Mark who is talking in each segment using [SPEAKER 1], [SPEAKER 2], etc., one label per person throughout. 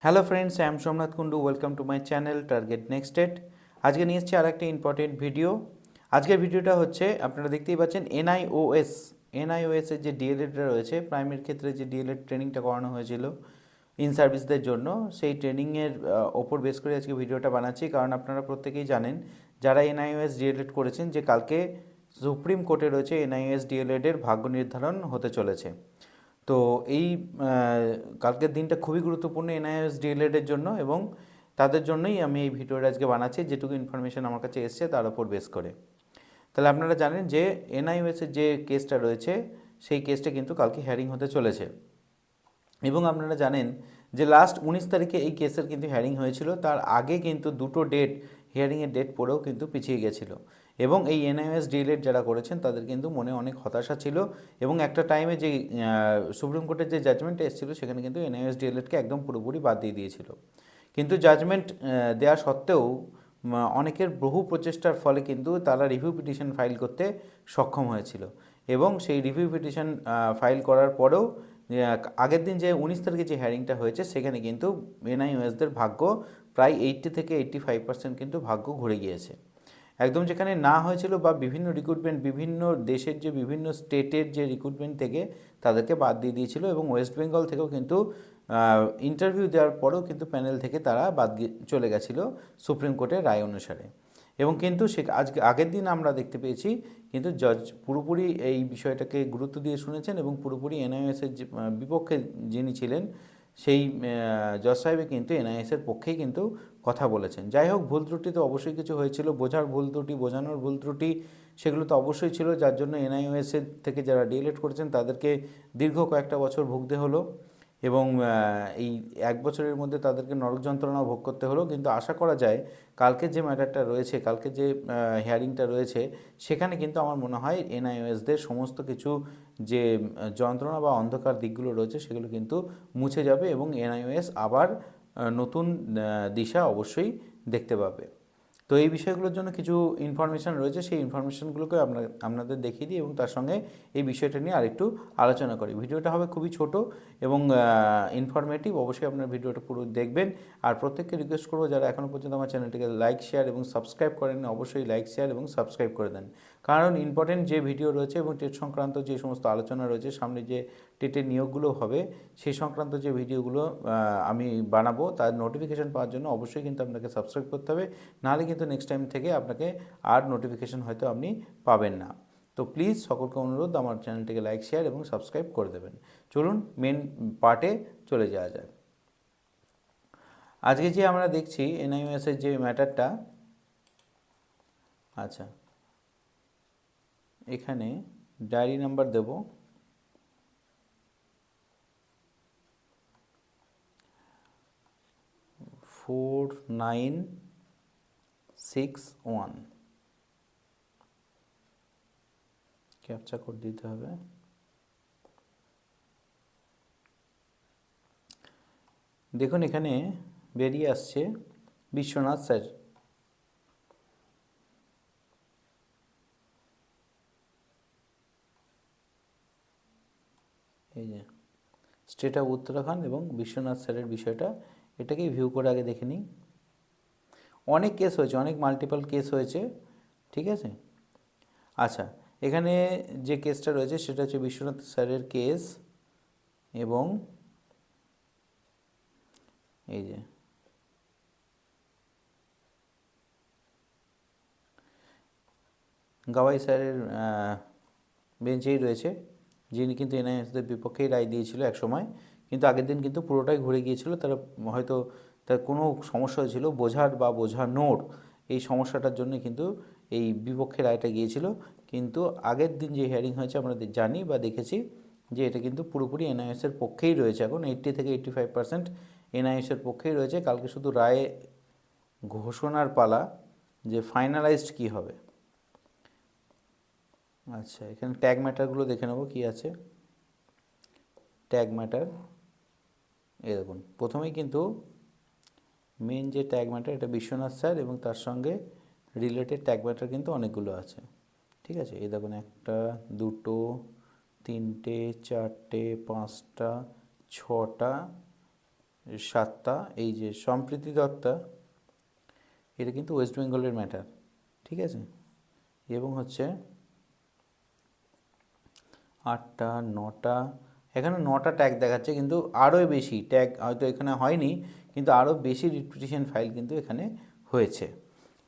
[SPEAKER 1] Hello friends, I am Somnath Kundu. Welcome to my channel target next date. আজকে নিয়ে এসেছি আর একটা ইম্পর্টেন্ট ভিডিও। আজকের ভিডিওটা হচ্ছে, আপনারা দেখতেই পাচ্ছেন, এনআইওএস এর যে ডিএলএডটা রয়েছে, প্রাইমারির ক্ষেত্রে যে ডিএলএড ট্রেনিংটা করানো হয়েছিল ইন সার্ভিসদের জন্য, সেই ট্রেনিংয়ের ওপর বেস করে আজকে ভিডিওটা বানাচ্ছি। কারণ আপনারা প্রত্যেকেই জানেন, যারা এনআইওএস ডিএলএড করেছেন, যে কালকে সুপ্রিম কোর্টে রয়েছে এনআইওএস ডিএলএডের ভাগ্য নির্ধারণ হতে চলেছে। তো এই কালকের দিনটা খুবই গুরুত্বপূর্ণ এনআইএস ডিএলএডের জন্য, এবং তাদের জন্যই আমি এই ভিডিওটা আজকে বানাচ্ছি, যেটুকু ইনফরমেশন আমার কাছে এসছে তার উপর বেস করে। তাহলে আপনারা জানেন যে এনআইওএসের যে কেসটা রয়েছে, সেই কেসটা কিন্তু কালকে হিয়ারিং হতে চলেছে। এবং আপনারা জানেন যে লাস্ট 19 তারিখে এই কেসের কিন্তু হিয়ারিং হয়েছিল। তার আগে কিন্তু দুটো ডেট, হিয়ারিংয়ের ডেট পড়েও কিন্তু পিছিয়ে গেছিল। এবং এই এনআইওএস ডিএলএড যারা করেছেন তাদের কিন্তু মনে অনেক হতাশা ছিল। এবং একটা টাইমে যে সুপ্রিম কোর্টের যে জাজমেন্ট এসেছিল, সেখানে কিন্তু এনআইওএস ডিএলএডকে একদম পুরোপুরি বাদ দিয়ে দিয়েছিল। কিন্তু জাজমেন্ট দেওয়া সত্ত্বেও অনেকের বহু প্রচেষ্টার ফলে কিন্তু তারা রিভিউ পিটিশন ফাইল করতে সক্ষম হয়েছিল। এবং সেই রিভিউ পিটিশন ফাইল করার পরেও আগের দিন যে 19 তারিখে যে হিয়ারিংটা হয়েছে, সেখানে কিন্তু এনআইওএসদের ভাগ্য প্রায় 80 থেকে 85% কিন্তু ভাগ্য ঘুরে গিয়েছে। একদম যেখানে না হয়েছিল, বা বিভিন্ন রিক্রুটমেন্ট, বিভিন্ন দেশের যে বিভিন্ন স্টেটের যে রিক্রুটমেন্ট থেকে তাদেরকে বাদ দিয়ে দিয়েছিল। এবং ওয়েস্ট বেঙ্গল থেকেও কিন্তু ইন্টারভিউ দেওয়ার পরেও কিন্তু প্যানেল থেকে তারা বাদ চলে গেছিলো সুপ্রিম কোর্টের রায় অনুসারে। এবং কিন্তু আজকে আগের দিন আমরা দেখতে পেয়েছি, কিন্তু জজ পুরোপুরি এই বিষয়টাকে গুরুত্ব দিয়ে শুনেছেন, এবং পুরোপুরি এনআইএসের বিপক্ষে যিনি ছিলেন, সেই জজ সাহেবে কিন্তু এনআইএসের পক্ষেই কিন্তু কথা বলেছেন। যাই হোক, ভুল ত্রুটি তো অবশ্যই কিছু হয়েছিল, বোঝার ভুল ত্রুটি, বোঝানোর ভুল ত্রুটি, সেগুলো তো অবশ্যই ছিল, যার জন্য এনআইওএসের থেকে যারা ডিএলএড করেছেন তাদেরকে দীর্ঘ কয়েকটা বছর ভুগতে হলো। এবং এই এক বছরের মধ্যে তাদেরকে নরক যন্ত্রণা ভোগ করতে হলো। কিন্তু আশা করা যায় কালকে যে ম্যাটারটা রয়েছে, কালকে যে হিয়ারিংটা রয়েছে, সেখানে কিন্তু আমার মনে হয় এনআইওএসদের সমস্ত কিছু যে যন্ত্রণা বা অন্ধকার দিকগুলো রয়েছে, সেগুলো কিন্তু মুছে যাবে, এবং এনআইওএস আবার নতুন দিশা অবশ্যই দেখতে পাবে। তো এই বিষয়গুলোর জন্য কিছু ইনফরমেশান রয়েছে, সেই ইনফরমেশানগুলোকে আপনাদের দেখিয়ে দিই, এবং তার সঙ্গে এই বিষয়টা নিয়ে আরেকটু আলোচনা করি। ভিডিওটা হবে খুবই ছোট এবং ইনফরমেটিভ। অবশ্যই আপনার ভিডিওটা পুরো দেখবেন। আর প্রত্যেককে রিকোয়েস্ট করবো, যারা এখনও পর্যন্ত আমার চ্যানেলটিকে লাইক, শেয়ার এবং সাবস্ক্রাইব করেন, অবশ্যই লাইক, শেয়ার এবং সাবস্ক্রাইব করে দেন। কারণ ইম্পর্টেন্ট যে ভিডিও রয়েছে এবং টেট সংক্রান্ত যে সমস্ত আলোচনা রয়েছে, সামনে যে টেটের নিয়োগগুলো হবে, সেই সংক্রান্ত যে ভিডিওগুলো আমি বানাবো, তার নোটিফিকেশান পাওয়ার জন্য অবশ্যই কিন্তু আপনাকে সাবস্ক্রাইব করতে হবে। নাহলে কিন্তু নেক্সট টাইম থেকে আপনাকে আর নোটিফিকেশান হয়তো আপনি পাবেন না। তো প্লিজ সকলকে অনুরোধ, আমার চ্যানেলটিকে লাইক, শেয়ার এবং সাবস্ক্রাইব করে দেবেন। চলুন মেন পার্টে চলে যাওয়া যায়। আজকে যে আমরা দেখছি এনআইওএসের যে ম্যাটারটা, আচ্ছা, এখানে ডায়েরি নাম্বার দেব 4961, ক্যাপচা কোড দিতে হবে। দেখুন এখানে বেরিয়ে আসছে বিশ্বনাথ স্যার। এই যে স্টেট অফ উত্তরাখণ্ড এবং বিশ্বনাথ স্যারের বিষয়টা, এটাকেই ভিউ করে আগে দেখে নিই। অনেক কেস হয়েছে, অনেক মাল্টিপল কেস হয়েছে, ঠিক আছে। আচ্ছা, এখানে যে কেসটা রয়েছে সেটা হচ্ছে বিশ্বনাথ স্যারের কেস, এবং এই যে গাওয়াই স্যারের বেঞ্চেই রয়েছে, যিনি কিন্তু এনআইএসদের বিপক্ষেই রায় দিয়েছিল এক সময়। কিন্তু আগের দিন কিন্তু পুরোটাই ঘুরে গিয়েছিল। তারা হয়তো তার কোনো সমস্যা হয়েছিল বোঝার বা বোঝানোর, এই সমস্যাটার জন্য কিন্তু এই বিপক্ষে রায়টা গিয়েছিল। কিন্তু আগের দিন যে হিয়ারিং হয়েছে আমরা জানি বা দেখেছি যে এটা কিন্তু পুরোপুরি এনআইএসের পক্ষেই রয়েছে। এখন 80 থেকে 85% এনআইএসের পক্ষেই রয়েছে। কালকে শুধু রায় ঘোষণার পালা, যে ফাইনালাইজড কী হবে। আচ্ছা, এখানে ট্যাগ ম্যাটারগুলো দেখে নেব কী আছে। ট্যাগ ম্যাটার, এই দেখুন প্রথমেই কিন্তু মেন যে ট্যাগ ম্যাটার, এটা বিশ্বনাথ স্যার, এবং তার সঙ্গে রিলেটেড ট্যাগ ম্যাটার কিন্তু অনেকগুলো আছে, ঠিক আছে। এই দেখুন 1, 2, 3, 4, 5, 6টা, 7টা, এই যে সম্প্রীতি দত্তা, এটা কিন্তু ওয়েস্ট বেঙ্গলের ম্যাটার, ঠিক আছে। এবং হচ্ছে 8টা, 9টা, এখানে 9টা ট্যাগ দেখাচ্ছে, কিন্তু আরও বেশি ট্যাগ হয়তো এখানে হয়নি, কিন্তু আরও বেশি রিপিটিশন ফাইল কিন্তু এখানে হয়েছে,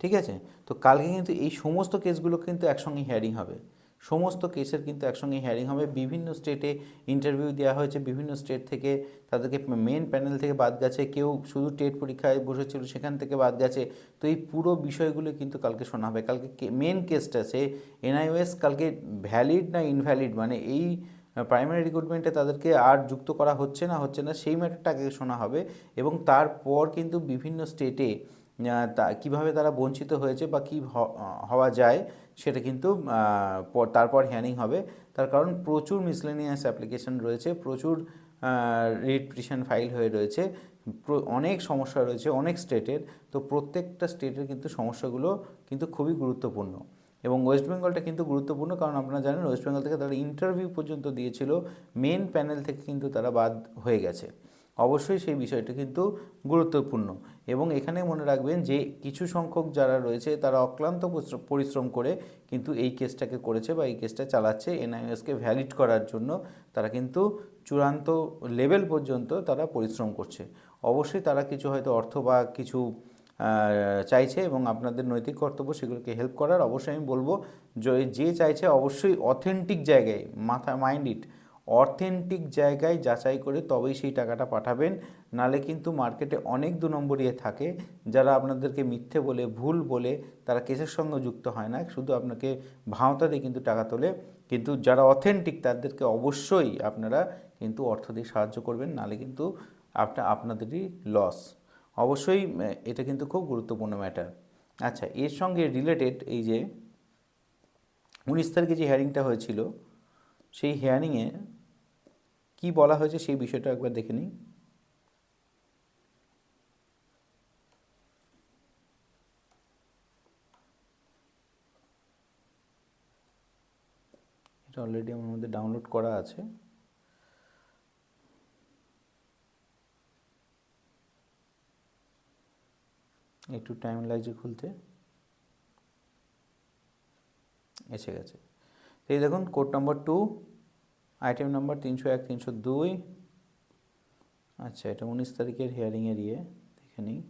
[SPEAKER 1] ঠিক আছে। তো কালকে কিন্তু এই সমস্ত কেসগুলো কিন্তু একসঙ্গে হিয়ারিং হবে, সমস্ত কেসের কিন্তু একসঙ্গে হিয়ারিং হবে। বিভিন্ন স্টেটে ইন্টারভিউ দেওয়া হয়েছে, বিভিন্ন স্টেট থেকে তাদেরকে মেন প্যানেল থেকে বাদ গেছে, কেউ শুধু টেট পরীক্ষায় বসেছিল সেখান থেকে বাদ গেছে। তো এই পুরো বিষয়গুলো কিন্তু কালকে শোনা হবে। কালকে মেন কেসটা সে এনআইওএস কালকে ভ্যালিড না ইনভ্যালিড, মানে এই প্রাইমারি রিক্রুটমেন্টে তাদেরকে আর যুক্ত করা হচ্ছে না সেই ম্যাটারটা আগে শোনা হবে। এবং তারপর কিন্তু বিভিন্ন স্টেটে কীভাবে তারা বঞ্চিত হয়েছে বা কী হওয়া যায় সেটা কিন্তু তারপর হিয়ারিং হবে। তার কারণ প্রচুর মিসলেনিয়াস অ্যাপ্লিকেশন রয়েছে, প্রচুর রিট পিটিশন ফাইল হয়ে রয়েছে, অনেক সমস্যা রয়েছে অনেক স্টেটের। তো প্রত্যেকটা স্টেটের কিন্তু সমস্যাগুলো কিন্তু খুবই গুরুত্বপূর্ণ। এবং ওয়েস্ট বেঙ্গলটা কিন্তু গুরুত্বপূর্ণ, কারণ আপনারা জানেন ওয়েস্ট বেঙ্গল থেকে তারা ইন্টারভিউ পর্যন্ত দিয়েছিল, মেন প্যানেল থেকে কিন্তু তারা বাদ হয়ে গেছে। অবশ্যই সেই বিষয়টা কিন্তু গুরুত্বপূর্ণ। এবং এখানে মনে রাখবেন যে কিছু সংখ্যক যারা রয়েছে তারা অক্লান্ত পরিশ্রম করে কিন্তু এই কেসটাকে করেছে বা এই কেসটা চালাচ্ছে এনআইএসকে ভ্যালিড করার জন্য। তারা কিন্তু চূড়ান্ত লেভেল পর্যন্ত তারা পরিশ্রম করছে। অবশ্যই তারা কিছু হয়তো অর্থ বা কিছু চাইছে, এবং আপনাদের নৈতিক কর্তব্য সেগুলোকে হেল্প করার। অবশ্যই আমি বলবো যে চাইছে অবশ্যই অথেন্টিক জায়গায়, মাইন্ড ইট, অথেন্টিক জায়গায় যাচাই করে তবেই সেই টাকাটা পাঠাবেন। নালে কিন্তু মার্কেটে অনেক 2 নম্বরিয়ে থাকে যারা আপনাদেরকে মিথ্যে বলে, ভুল বলে, তারা কেসের সঙ্গে যুক্ত হয় না, শুধু আপনাকে ভাওতা দিয়ে কিন্তু টাকা তোলে। কিন্তু যারা অথেন্টিক তাদেরকে অবশ্যই আপনারা কিন্তু অর্থ দিয়ে সাহায্য করবেন, নালে কিন্তু আপনাদেরই লস। অবশ্যই এটা কিন্তু খুব গুরুত্বপূর্ণ ম্যাটার। আচ্ছা, এর সঙ্গে রিলেটেড এই যে 19 তারিখে যে হিয়ারিংটা হয়েছিল, সেই হিয়ারিংয়ে কী বলা হয়েছে সেই বিষয়টা একবার দেখে নিই। এটা অলরেডি আমার মধ্যে ডাউনলোড করা আছে। একটু টাইম লাগছে খুলতে, এসে গেছে। এই দেখুন, কোড নাম্বার 2, আইটেম নাম্বার 301, 302। আচ্ছা, এটা 19 তারিখের হিয়ারিংয়ের দেখে নিই।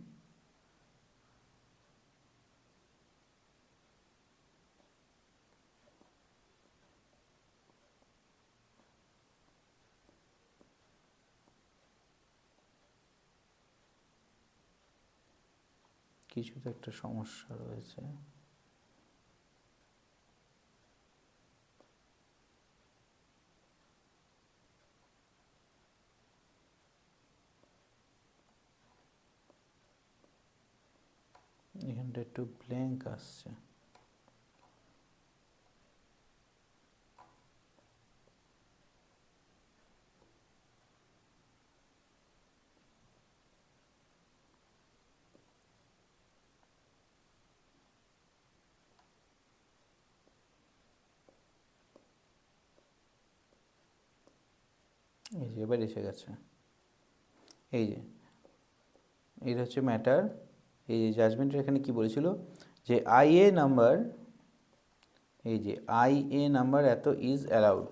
[SPEAKER 1] কিছু তো একটা সমস্যা রয়েছে। এখানটা একটু ব্ল্যাঙ্ক আসছে। এই যে এবার এসে গেছে। এই যে এটা হচ্ছে ম্যাটার। এই যে জাজমেন্টের এখানে কি বলেছিল যে আইএ নাম্বার, এই যে আইএ নাম্বার এত ইজ অ্যালাউড।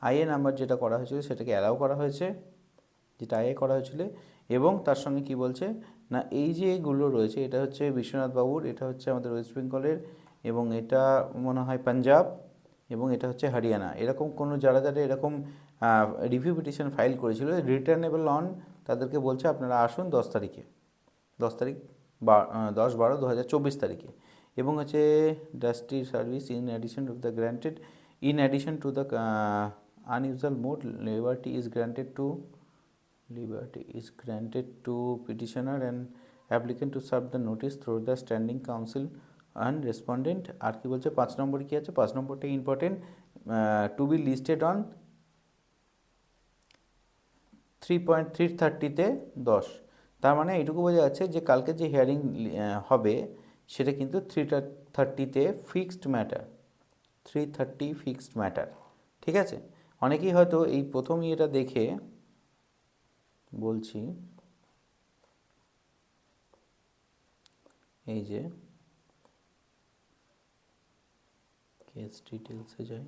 [SPEAKER 1] আইএ নাম্বার যেটা করা হয়েছিল সেটাকে অ্যালাউ করা হয়েছে, যেটা আইএ করা হয়েছিল। এবং তার সঙ্গে কি বলছে না, এই যে এগুলো রয়েছে, এটা হচ্ছে বিশ্বনাথ বাবুর, এটা হচ্ছে আমাদের ওয়েস্ট বেঙ্গলের, এবং এটা মনে হয় পাঞ্জাব, এবং এটা হচ্ছে হরিয়ানা। এরকম কোনো যারা এরকম রিভিউ পিটিশন ফাইল করেছিল রিটার্নেবল অন, তাদেরকে বলছে আপনারা আসুন 10 তারিখে, 10 তারিখ বা 10/12/2024 তারিখে। এবং হচ্ছে dusty service in addition to the unusual mode liberty is granted to petitioner and applicant to serve the notice through the standing counsel and respondent। আর কি বলছে 5 নম্বর কি আছে, 5 নম্বরটা important, to be listed on 3.330-তে 10। তার মানে এইটুকু বোঝা যাচ্ছে যে কালকে যে হিয়ারিং হবে সেটা কিন্তু 330-তে ফিক্সড ম্যাটার, 330 ফিক্সড ম্যাটার, ঠিক আছে। অনেকেই হয়তো এই প্রথম ইয়েটা দেখে বলছি, এই যে কেস ডিটেলসে যাই।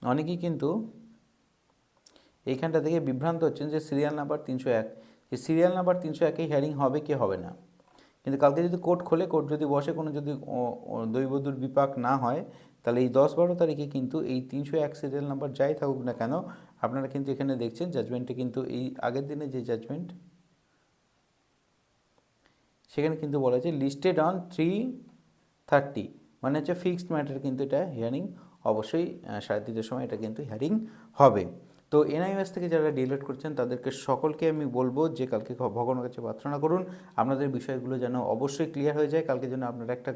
[SPEAKER 1] অনেকেই কিন্তু এইখানটা থেকে বিভ্রান্ত হচ্ছেন যে সিরিয়াল নাম্বার 301, যে সিরিয়াল নাম্বার 301 হিয়ারিং হবে কি হবে না। কিন্তু কালকে যদি কোর্ট খোলে, কোর্ট যদি বসে, কোনো যদি দৈবদূর বিপাক না হয়, তাহলে এই 10-12 তারিখে কিন্তু এই 301 সিরিয়াল নাম্বার যাই থাকুক না কেন, আপনারা কিন্তু এখানে দেখছেন জাজমেন্টে কিন্তু এই আগের দিনে যে জাজমেন্ট, সেখানে কিন্তু বলা হয়েছে লিস্টেড অন 3:30, মানে হচ্ছে ফিক্সড ম্যাটার, কিন্তু এটা হিয়ারিং অবশ্যই 3:30-র সময় এটা কিন্তু হিয়ারিং হবে। তো এনআইওএস থেকে যারা ডিলেট করছেন তাদেরকে সকলকে আমি বলবো যে কালকে ভগবানের কাছে প্রার্থনা করুন আপনাদের বিষয়গুলো যেন অবশ্যই ক্লিয়ার হয়ে যায়, কালকে যেন আপনারা একটা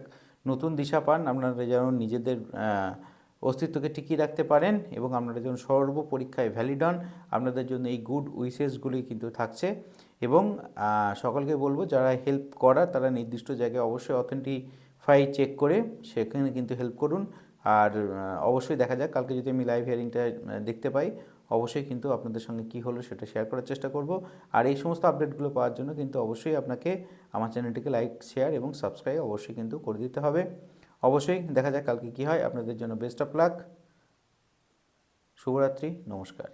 [SPEAKER 1] নতুন দিশা পান, আপনারা যেন নিজেদের অস্তিত্বকে টিকিয়ে রাখতে পারেন এবং আপনারা যেন সর্ব পরীক্ষায় ভ্যালিড হন। আপনাদের জন্য এই গুড উইশেসগুলি কিন্তু থাকছে। এবং সকলকে বলবো যারা হেল্প করার তারা নির্দিষ্ট জায়গায় অবশ্যই অথেন্টিফাই চেক করে সেখানে কিন্তু হেল্প করুন। আর অবশ্যই দেখা যাক কালকে যদি আমি লাইভ হিয়ারিংটা দেখতে পাই, অবশ্যই কিন্তু আপনাদের সঙ্গে কী হলো সেটা শেয়ার করার চেষ্টা করব। আর এই সমস্ত আপডেটগুলো পাওয়ার জন্য কিন্তু অবশ্যই আপনাকে আমার চ্যানেলটিকে লাইক, শেয়ার এবং সাবস্ক্রাইব অবশ্যই কিন্তু করে দিতে হবে। অবশ্যই দেখা যাক কালকে কী হয়। আপনাদের জন্য বেস্ট অফ লাক, শুভরাত্রি, নমস্কার।